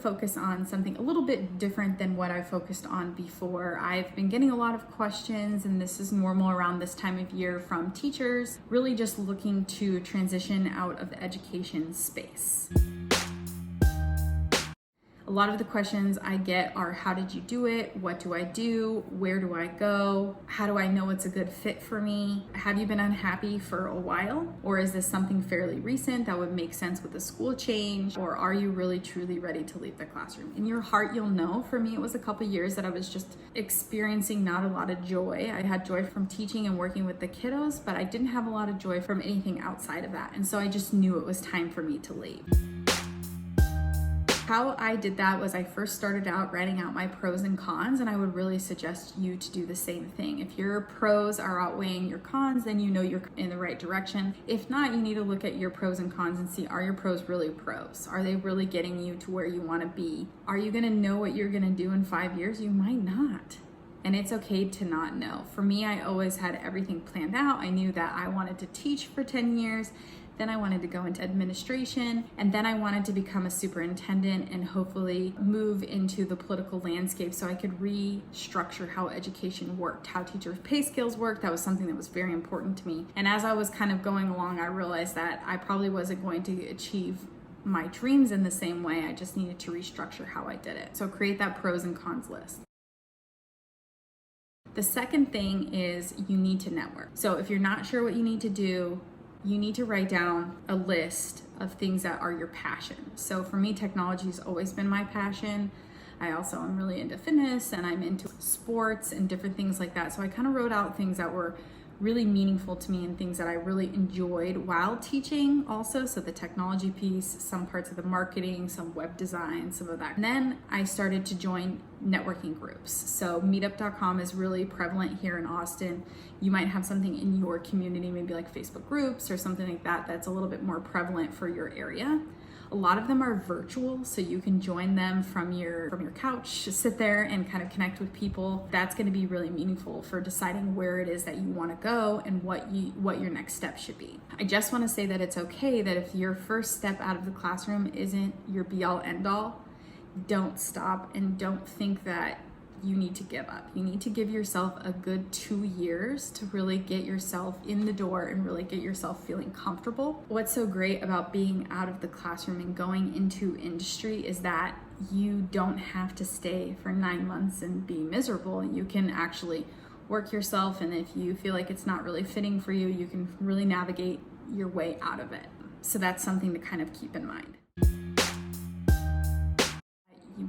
focus on something a little bit different than what I focused on before. I've been getting a lot of questions, and this is normal around this time of year, from teachers really just looking to transition out of the education space. A lot of the questions I get are, how did you do it? What do I do? Where do I go? How do I know it's a good fit for me? Have you been unhappy for a while? Or is this something fairly recent that would make sense with a school change? Or are you really truly ready to leave the classroom? In your heart, you'll know. For me, it was a couple years that I was just experiencing not a lot of joy. I had joy from teaching and working with the kiddos, but I didn't have a lot of joy from anything outside of that. And so I just knew it was time for me to leave. How I did that was I first started out writing out my pros and cons, and I would really suggest you to do the same thing. If your pros are outweighing your cons, then you know you're in the right direction. If not, you need to look at your pros and cons and see, are your pros really pros? Are they really getting you to where you want to be? Are you going to know what you're going to do in 5 years? You might not. And it's okay to not know. For me, I always had everything planned out. I knew that I wanted to teach for 10 years. Then I wanted to go into administration, and then I wanted to become a superintendent and hopefully move into the political landscape so I could restructure how education worked, how teachers' pay scales worked. That was something that was very important to me. And as I was kind of going along, I realized that I probably wasn't going to achieve my dreams in the same way. I just needed to restructure how I did it. So create that pros and cons list. The second thing is you need to network. So if you're not sure what you need to do, you need to write down a list of things that are your passion. So for me, technology has always been my passion. I also am really into fitness, and I'm into sports and different things like that. So I kind of wrote out things that were really meaningful to me and things that I really enjoyed while teaching also. So the technology piece, some parts of the marketing, some web design, some of that. And then I started to join networking groups. So meetup.com is really prevalent here in Austin. You might have something in your community, maybe like Facebook groups or something like that, that's a little bit more prevalent for your area. A lot of them are virtual, so you can join them from your couch, just sit there and kind of connect with people. That's going to be really meaningful for deciding where it is that you want to go and what your next step should be. I just want to say that it's okay that if your first step out of the classroom isn't your be-all end-all, don't stop and don't think that you need to give up. You need to give yourself a good 2 years to really get yourself in the door and really get yourself feeling comfortable. What's so great about being out of the classroom and going into industry is that you don't have to stay for 9 months and be miserable. You can actually work yourself, and if you feel like it's not really fitting for you, you can really navigate your way out of it. So that's something to kind of keep in mind.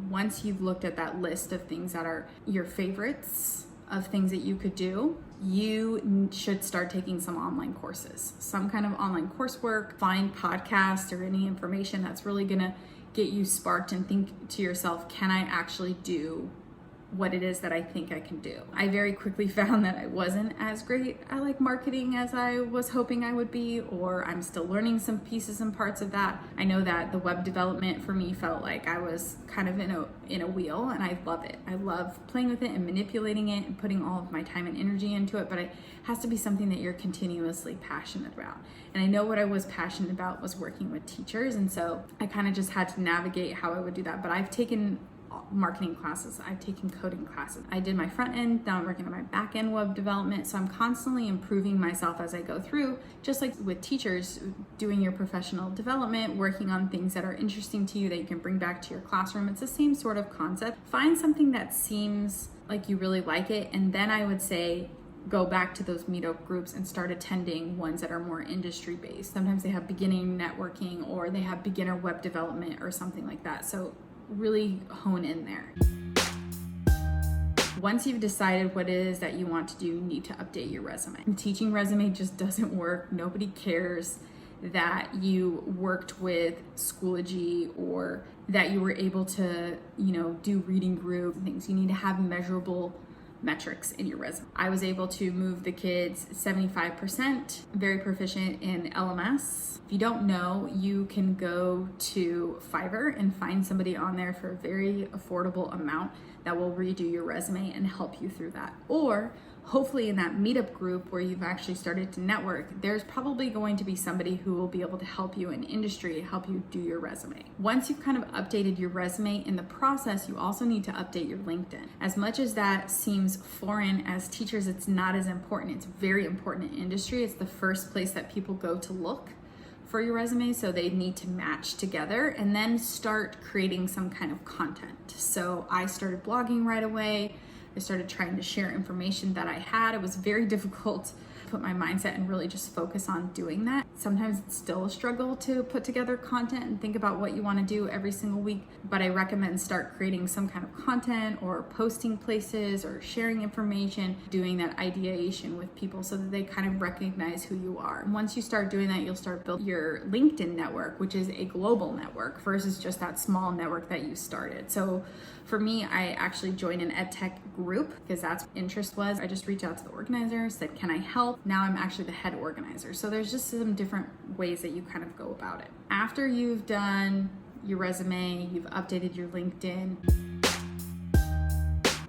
Once you've looked at that list of things that are your favorites of things that you could do, you should start taking some online courses, some kind of online coursework, find podcasts or any information that's really gonna get you sparked and think to yourself, can I actually do what it is that I think I can do? I very quickly found that I wasn't as great at like marketing as I was hoping I would be, or I'm still learning some pieces and parts of that. I know that the web development for me felt like I was kind of in a wheel, and I love it. I love playing with it and manipulating it and putting all of my time and energy into it, but it has to be something that you're continuously passionate about. And I know what I was passionate about was working with teachers, and so I kind of just had to navigate how I would do that. But I've taken marketing classes, I've taken coding classes. I did my front end, now I'm working on my back end web development. So I'm constantly improving myself as I go through, just like with teachers, doing your professional development, working on things that are interesting to you that you can bring back to your classroom. It's the same sort of concept. Find something that seems like you really like it, and then I would say go back to those meetup groups and start attending ones that are more industry based. Sometimes they have beginning networking, or they have beginner web development or something like that. So really hone in there. Once you've decided what it is that you want to do, you need to update your resume. A teaching resume just doesn't work. Nobody cares that you worked with Schoology or that you were able to, do reading group things. You need to have measurable metrics in your resume. I was able to move the kids 75%, very proficient in LMS. If you don't know, you can go to Fiverr and find somebody on there for a very affordable amount that will redo your resume and help you through that. Or hopefully in that meetup group where you've actually started to network, there's probably going to be somebody who will be able to help you in industry, help you do your resume. Once you've kind of updated your resume, in the process, you also need to update your LinkedIn. As much as that seems foreign, as teachers, it's not as important. It's very important in industry. It's the first place that people go to look for your resume, so they need to match together and then start creating some kind of content. So I started blogging right away. I started trying to share information that I had. It was very difficult to put my mindset and really just focus on doing that. Sometimes it's still a struggle to put together content and think about what you want to do every single week, but I recommend start creating some kind of content or posting places or sharing information, doing that ideation with people so that they kind of recognize who you are. And once you start doing that, you'll start building your LinkedIn network, which is a global network versus just that small network that you started. So for me, I actually joined an Edtech group because that's what interest was. I just reached out to the organizer, said, can I help? Now I'm actually the head organizer. So there's just some different ways that you kind of go about it. After you've done your resume, you've updated your LinkedIn,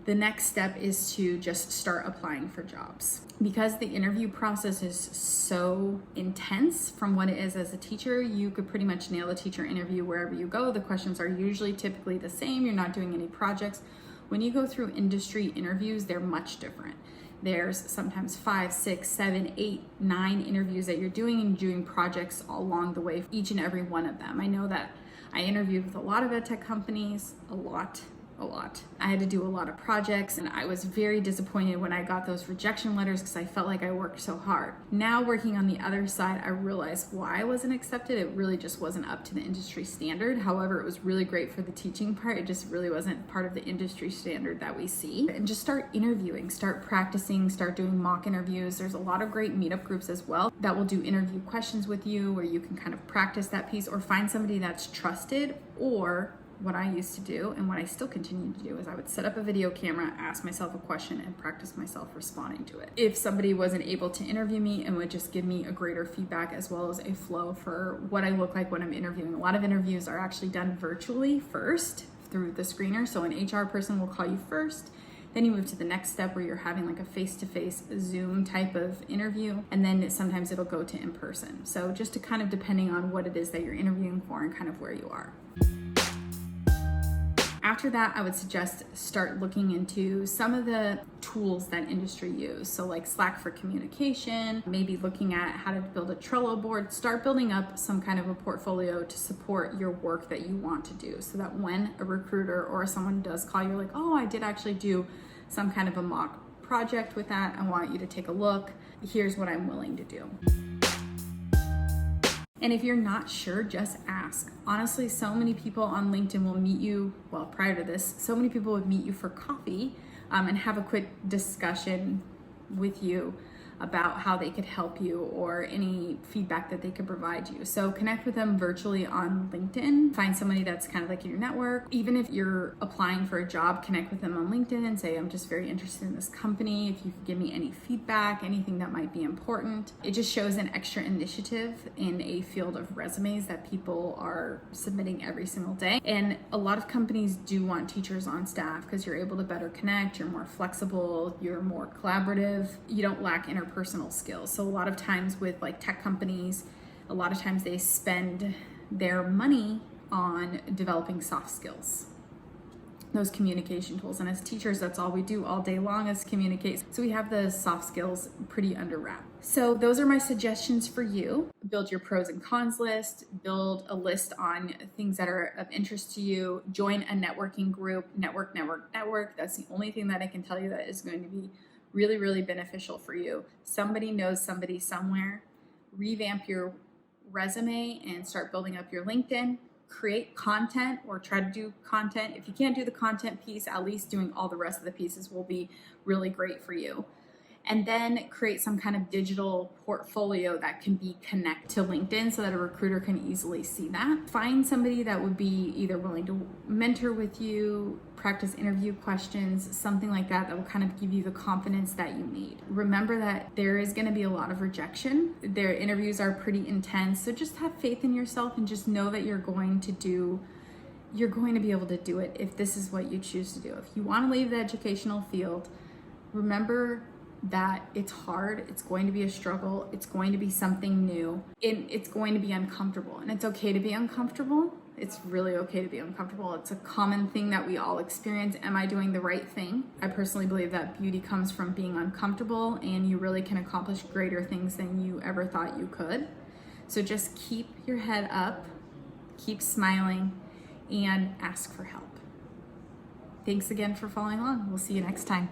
the next step is to just start applying for jobs. Because the interview process is so intense from what it is as a teacher, you could pretty much nail a teacher interview wherever you go. The questions are usually typically the same. You're not doing any projects. When you go through industry interviews, they're much different. There's sometimes 5, 6, 7, 8, 9 interviews that you're doing and doing projects all along the way, each and every one of them. I know that I interviewed with a lot of edtech companies, a lot. I had to do a lot of projects, and I was very disappointed when I got those rejection letters because I felt like I worked so hard. Now working on the other side, I realized why I wasn't accepted. It really just wasn't up to the industry standard. However, it was really great for the teaching part. It just really wasn't part of the industry standard that we see. And just start interviewing, start practicing, start doing mock interviews. There's a lot of great meetup groups as well that will do interview questions with you where you can kind of practice that piece or find somebody that's trusted. Or what I used to do and what I still continue to do is I would set up a video camera, ask myself a question, and practice myself responding to it. If somebody wasn't able to interview me and would just give me a greater feedback as well as a flow for what I look like when I'm interviewing. A lot of interviews are actually done virtually first through the screener. So an HR person will call you first. Then you move to the next step where you're having like a face-to-face Zoom type of interview. And then sometimes it'll go to in-person. So just to kind of depending on what it is that you're interviewing for and kind of where you are. After that, I would suggest start looking into some of the tools that industry use. So like Slack for communication, maybe looking at how to build a Trello board, start building up some kind of a portfolio to support your work that you want to do so that when a recruiter or someone does call you, like, oh, I did actually do some kind of a mock project with that. I want you to take a look. Here's what I'm willing to do. And if you're not sure, just ask. Honestly, so many people on LinkedIn will meet you, well, prior to this, so many people would meet you for coffee and have a quick discussion with you about how they could help you or any feedback that they could provide you. So connect with them virtually on LinkedIn. Find somebody that's kind of like in your network. Even if you're applying for a job, connect with them on LinkedIn and say, I'm just very interested in this company. If you could give me any feedback, anything that might be important. It just shows an extra initiative in a field of resumes that people are submitting every single day. And a lot of companies do want teachers on staff because you're able to better connect, you're more flexible, you're more collaborative, you don't lack interpersonal skills. So a lot of times with like tech companies, a lot of times they spend their money on developing soft skills, those communication tools. And as teachers, that's all we do all day long is communicate. So we have the soft skills pretty under wrap. So those are my suggestions for you. Build your pros and cons list, build a list on things that are of interest to you, join a networking group, network. That's the only thing that I can tell you that is going to be really, really beneficial for you. Somebody knows somebody somewhere. Revamp your resume and start building up your LinkedIn. Create content or try to do content. If you can't do the content piece, at least doing all the rest of the pieces will be really great for you. And then create some kind of digital portfolio that can be connected to LinkedIn so that a recruiter can easily see that. Find somebody that would be either willing to mentor with you, practice interview questions, something like that that will kind of give you the confidence that you need. Remember that there is going to be a lot of rejection. Their interviews are pretty intense, so just have faith in yourself and just know that you're going to be able to do it if this is what you choose to do. If you want to leave the educational field, remember that it's hard, it's going to be a struggle, it's going to be something new, and it's going to be uncomfortable. And it's okay to be uncomfortable. It's really okay to be uncomfortable. It's a common thing that we all experience. Am I doing the right thing? I personally believe that beauty comes from being uncomfortable, and you really can accomplish greater things than you ever thought you could. So just keep your head up, keep smiling, and ask for help. Thanks again for following along. We'll see you next time.